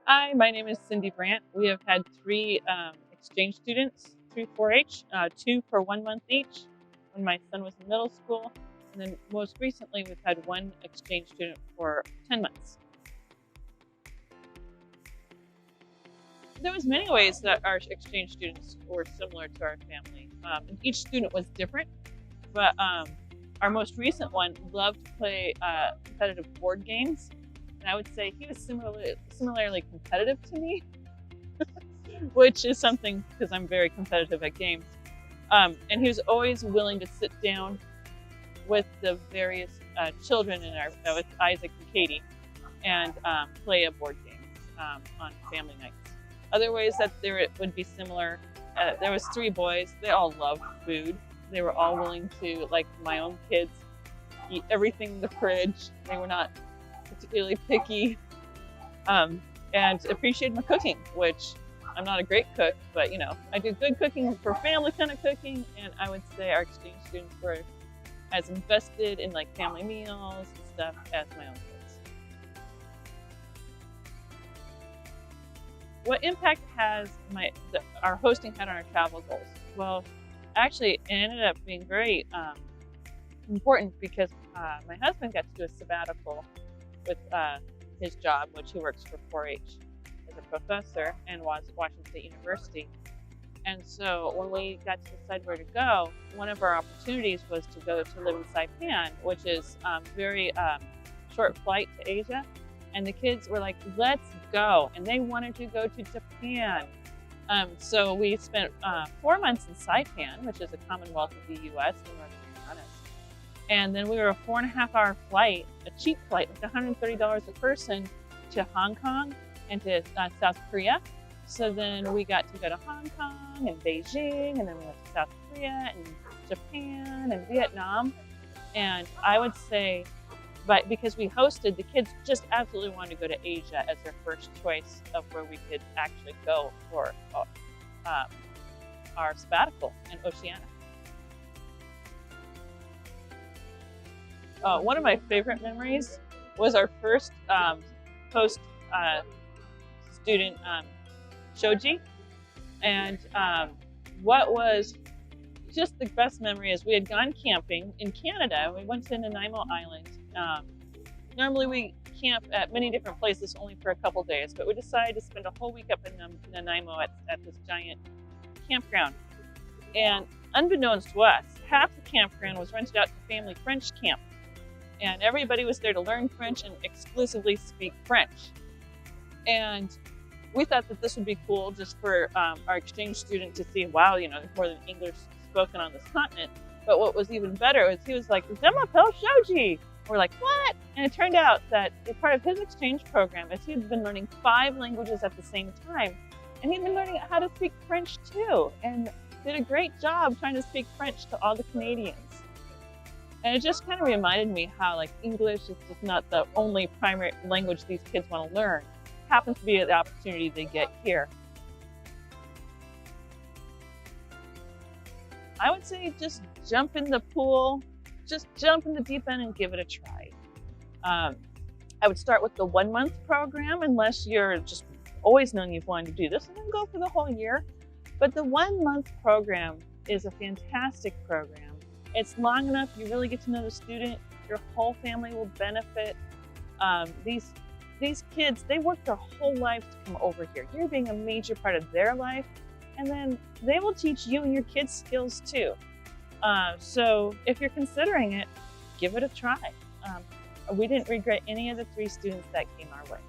Hi, my name is Cindy Brandt. We have had three exchange students through 4-H, two for 1 month each when my son was in middle school. And then most recently, we've had one exchange student for 10 months. There was many ways that our exchange students were similar to our family. And each student was different, but our most recent one loved to play competitive board games. And I would say he was similarly competitive to me, which is something because I'm very competitive at games. And he was always willing to sit down with the various children in with Isaac and Katie and play a board game on family nights. Other ways that there would be similar, there was three boys. They all loved food. They were all willing to, like my own kids, eat everything in the fridge. They were not particularly picky, and appreciated my cooking, which I'm not a great cook, but I do good cooking for family kind of cooking. And I would say our exchange students were as invested in like family meals and stuff as my own kids. What impact has our hosting had on our travel goals? Well, actually, it ended up being very important because my husband got to do a sabbatical with his job, which he works for 4-H as a professor and was at Washington State University. And so when we got to decide where to go, one of our opportunities was to go to live in Saipan, which is very short flight to Asia. And the kids were like, let's go. And they wanted to go to Japan. So we spent 4 months in Saipan, which is a commonwealth of the US and North Carolina. And then we were a 4.5-hour flight, a cheap flight, like $130 a person to Hong Kong and to South Korea. So then we got to go to Hong Kong and Beijing, and then we went to South Korea and Japan and Vietnam. And I would say, but because we hosted, the kids just absolutely wanted to go to Asia as their first choice of where we could actually go for our sabbatical in Oceania. One of my favorite memories was our first host student, Shoji. And what was just the best memory is we had gone camping in Canada. We went to Nanaimo Island. Normally we camp at many different places only for a couple days, but we decided to spend a whole week up in Nanaimo at this giant campground. And unbeknownst to us, half the campground was rented out to family French camp. And everybody was there to learn French and exclusively speak French. And we thought that this would be cool just for our exchange student to see, wow, there's more than English spoken on this continent. But what was even better was he was like, "Je m'appelle Shoji." We're like, what? And it turned out that part of his exchange program is he had been learning 5 languages at the same time. And he'd been learning how to speak French too, and did a great job trying to speak French to all the Canadians. And it just kind of reminded me how English is just not the only primary language these kids want to learn. It happens to be the opportunity they get here. I would say just jump in the pool, just jump in the deep end and give it a try. I would start with the 1 month program unless you're just always known you've wanted to do this, and then go for the whole year. But the 1 month program is a fantastic program. It's long enough, you really get to know the student, your whole family will benefit. These kids, they work their whole lives to come over here. You're being a major part of their life, and then they will teach you and your kids skills too. So if you're considering it, give it a try. We didn't regret any of the 3 students that came our way.